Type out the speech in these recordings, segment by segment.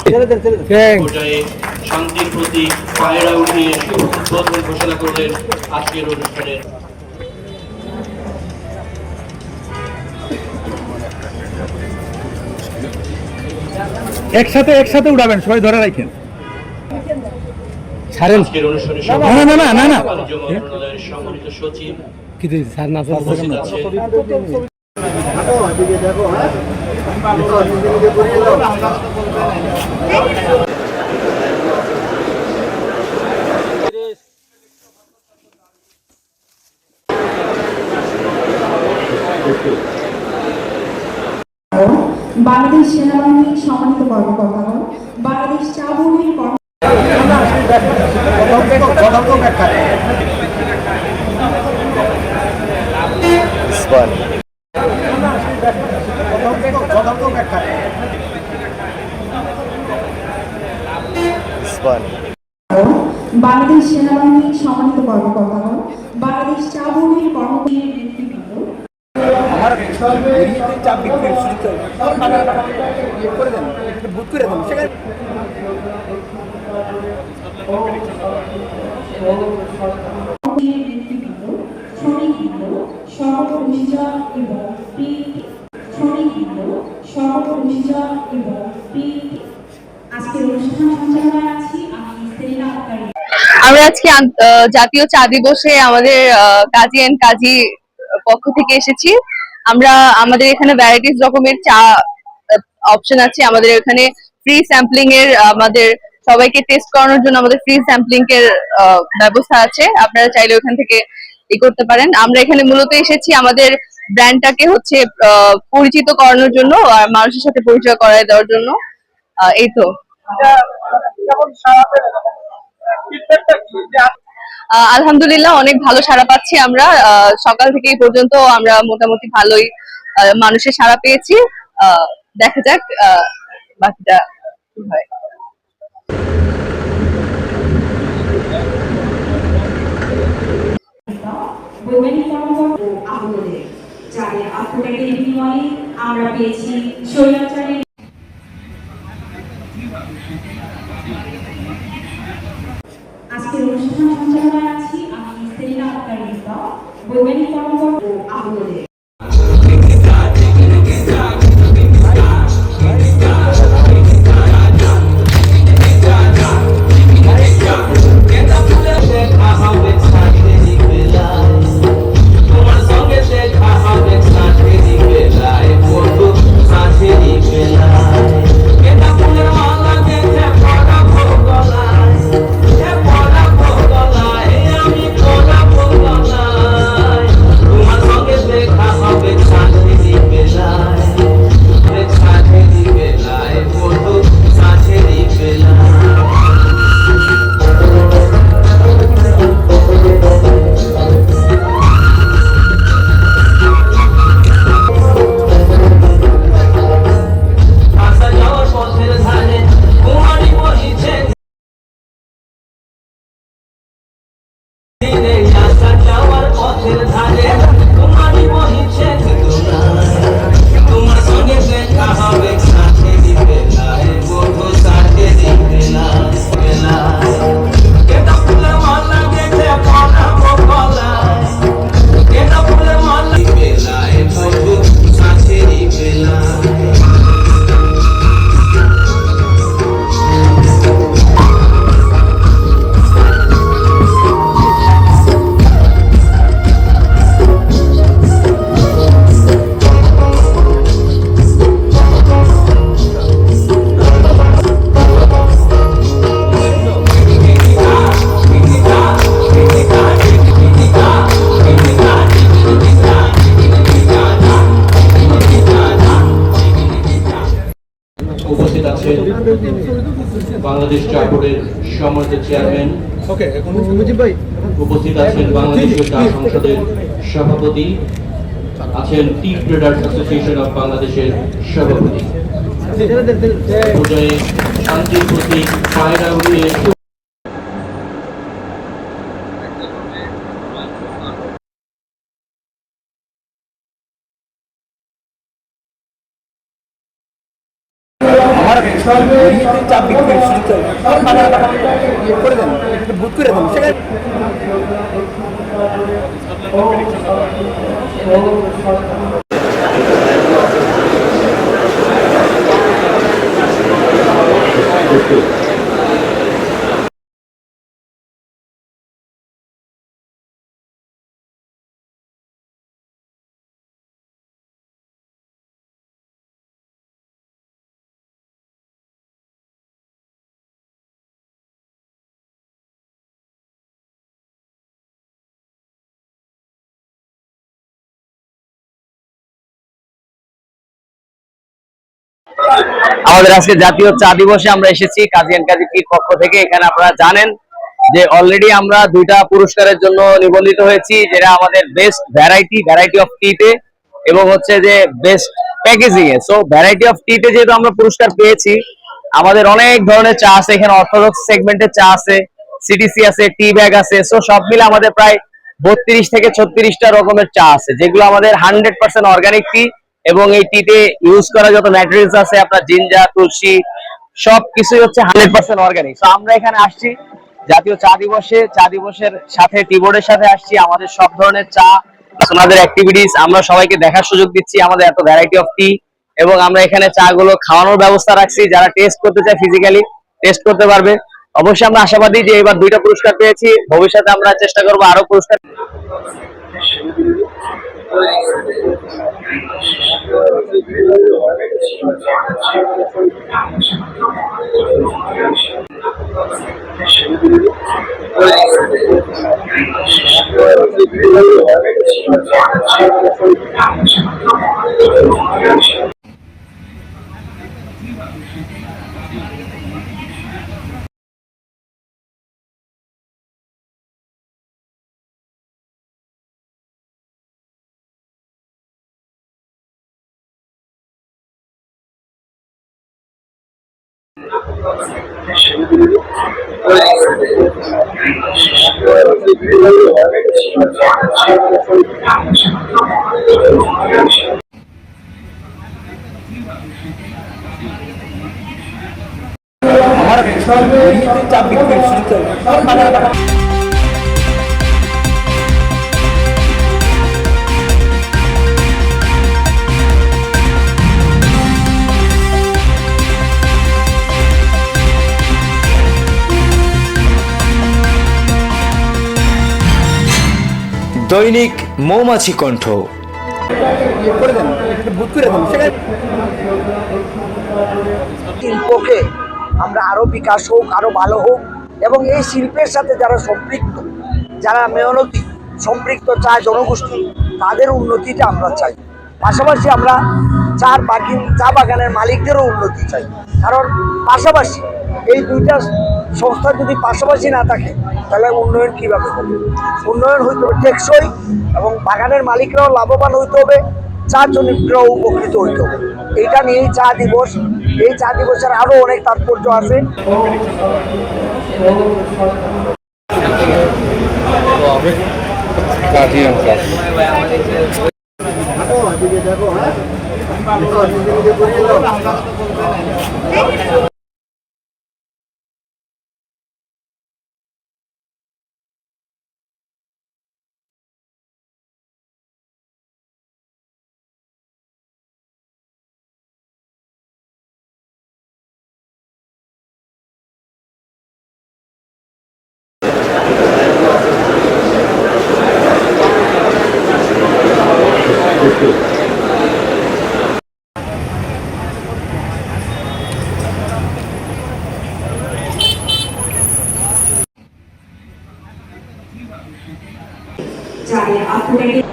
পর্যায়ে শান্তির প্রতি পায়রা উঠিয়ে শুভ উদ্বোধন ঘোষণা করলেন আজকের অনুষ্ঠানের। একসাথে উড়াবেন, সবাই ধরে রাখেন। ছাড়েন। আজকের অনুষ্ঠানে না বাণিজ্য মন্ত্রণালয়ের সম্মানিত সচিব কি স্যার না উপস্থিত আছেন। বাংলাদেশ সেনাবাহিনীর সম্মানিত কর্মকর্তাগণ, বাংলাদেশ চা বোর্ডের বাংলাদেশ সেনাবাহিনীর সম্মানিত কর্মকর্তাগণ, বাংলাদেশ চা বোর্ডের কর্মকর্তাদের নেতৃবৃন্দ, শ্রমিকবৃন্দ, সহকর্মীরা এবং আজকের অনুষ্ঠান সঞ্চালনায় আছি আমি সেলিনা আক্তার। আমরা আজকে জাতীয় চা দিবসে আমাদের কাজী এন্ড কাজী পক্ষ থেকে এসেছি। আমরা আমাদের এখানে ভ্যারাইটিস রকমের চা অপশন আছে। আমাদের এখানে ফ্রি স্যাম্পলিং এর, আমাদের সবাইকে টেস্ট করানোর জন্য আমাদের ফ্রি স্যাম্পলিং এর ব্যবস্থা আছে। আপনারা চাইলে ওখান থেকে করতে পারেন। আমরা এখানে মূলত এসেছি আমাদের ব্র্যান্ডটাকে হচ্ছে পরিচিত করানোর জন্য আর মানুষের সাথে পরিচয় করায় দেওয়ার জন্য। এই তো আলহামদুলিল্লাহ অনেক ভালো সাড়া পাচ্ছি আমরা। সকাল থেকে এই পর্যন্ত আমরা মোটামুটি ভালোই মানুষের সাড়া পেয়েছি। দেখা যাক বাকিটা কি হয়। বৈজ্ঞানিক কর্মকর্তা ও আহতদের যাদের আত্মত্যাগের বিনিময়ে আমরা পেয়েছি স্বৈরাচারের। আজকের অনুষ্ঠান সঞ্চালনায় আছি আমি সেলিনা আক্তার। বৈজ্ঞানিক কর্মকর্তা ও আহতদের বাংলাদেশ চা বোর্ডের সম্মানিত চেয়ারম্যান, উপস্থিত আছেন বাংলাদেশের চা সংসদের সভাপতি, আছেন টি ট্রেডার্স অ্যাসোসিয়েশন অফ বাংলাদেশের সভাপতি। পর্যায়ে শান্তির প্রতি পায়রা উঠিয়ে আমার চাপ বিক্রি করে দেন, বুক করে দেন সেখানে। আমাদের আজকে জাতীয় চা দিবসে আমরা এসেছি কাজী এন্ড কাজী টির পক্ষ থেকে। এখানে আপনারা জানেন যে অলরেডি আমরা 2টা পুরস্কারের জন্য নিবন্ধিত হয়েছি, যেটা আমাদের বেস্ট ভ্যারাইটি অফ টি তে এবং হচ্ছে যে বেস্ট প্যাকেজিং এ। সো ভ্যারাইটি অফ টি তে যেহেতু আমরা পুরস্কার পেয়েছি, আমাদের অনেক ধরনের চা আছে এখানে। অর্থোডক্স সেগমেন্টের চা আছে, সিটিসি আছে, টি ব্যাগ আছে। সো সব মিলে আমাদের প্রায় 32 থেকে 36টা রকমের চা আছে, যেগুলো আমাদের 100% অর্গানিক টি। এবং এই টিতে ইউজ করা যত ম্যাটেরিয়ালস আছে, আপনার জিঞ্জার, তুলসী, সবকিছুই হচ্ছে 100% অর্গানিক। তো আমরা এখানে আসছি জাতীয় চা দিবসে, চা দিবসের সাথে টি বোর্ডের সাথে আসছি। আমাদের সব ধরনের চা, আমাদের অ্যাক্টিভিটিস আমরা সবাইকে দেখার সুযোগ দিচ্ছি, আমাদের এত ভ্যারাইটি অফ টি। এবং আমরা এখানে চা গুলো খাওয়ানোর ব্যবস্থা রাখছি, যারা টেস্ট করতে চায় ফিজিক্যালি টেস্ট করতে পারবে। অবশ্যই আমরা আশাবাদী যে এবার 2টা পুরস্কার পেয়েছি, ভবিষ্যতে আমরা চেষ্টা করবো আরো পুরস্কার। আমার চাপ বিক্রি দৈনিক মৌমাছি কণ্ঠ। করে দেন, বুক করে দেন সেখানে। শিল্পকে আমরা আরো বিকাশ হোক, আরো ভালো হোক, এবং এই শিল্পের সাথে যারা সম্পৃক্ত, যারা মেহনতি সম্পৃক্ত চা জনগোষ্ঠী, তাদের উন্নতিটা আমরা চাই। পাশাপাশি আমরা চা বাগানের মালিকদেরও উন্নতি চাই, কারণ পাশাপাশি এই 2টা সংস্থা যদি পাশাপাশি না থাকে তাহলে উন্নয়ন কিভাবে হবে? উন্নয়ন হইতে হবে টেকসই, এবং বাগানের মালিকরাও লাভবান হইতে হবে, চা শ্রমিকরাও উপকৃত হইতে হবে। এইটা নিয়েই চা দিবস। এই চা দিবসের আরো অনেক তাৎপর্য আছে। যাদের আত্মত্যাগের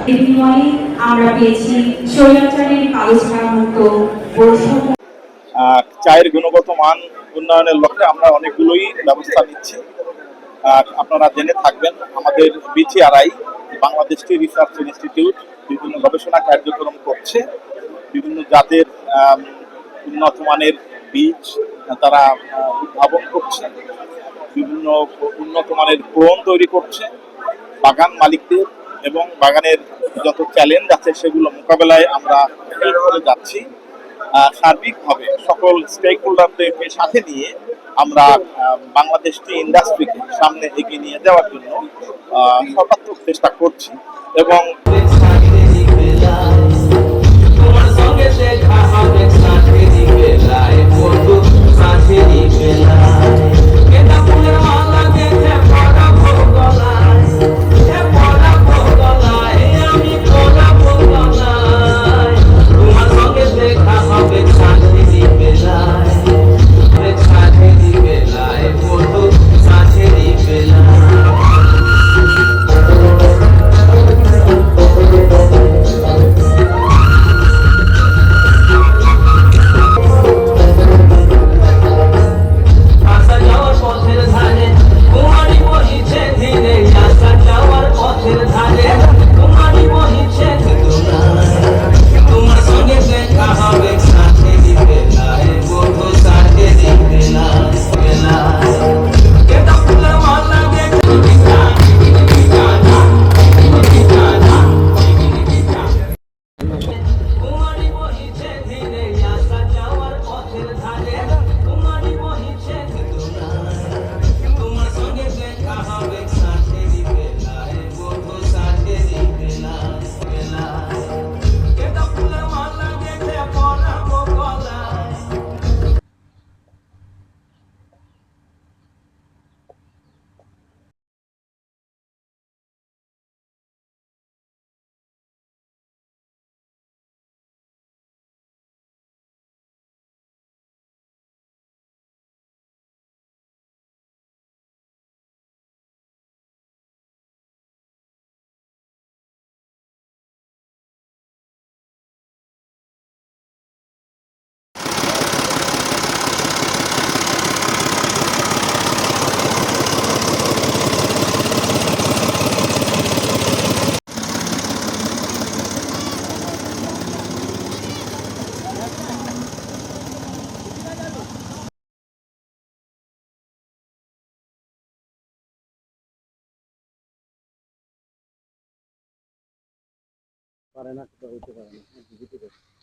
বিনিময়ে আমরা পেয়েছি স্বৈরাচারের কালো ছায়া মুক্ত বৈষম্য। চায়ের গুণগত মান উন্নয়নের লক্ষ্যে আমরা অনেকগুলোই ব্যবস্থা নিচ্ছি। আপনারা জেনে থাকবেন আমাদের বিটিআরআই, বাংলাদেশ টি রিসার্চ ইনস্টিটিউট, বিভিন্ন গবেষণা কার্যক্রম করছে। বিভিন্ন জাতের উন্নত মানের বীজ তারা উদ্ভাবন করছে, বিভিন্ন উন্নত মানের ক্লোন তৈরি করছে। বাগান মালিকদের এবং বাগানের যত চ্যালেঞ্জ আছে সেগুলো মোকাবেলায় আমরা হেল্প করে যাচ্ছি। সার্বিকভাবে সকল স্টেক হোল্ডারদেরকে সাথে নিয়ে আমরা বাংলাদেশ টি ইন্ডাস্ট্রিকে সামনে এগিয়ে নিয়ে যাওয়ার জন্য সর্বাত্মক চেষ্টা করছি এবং পারে না, হইতে পারে না।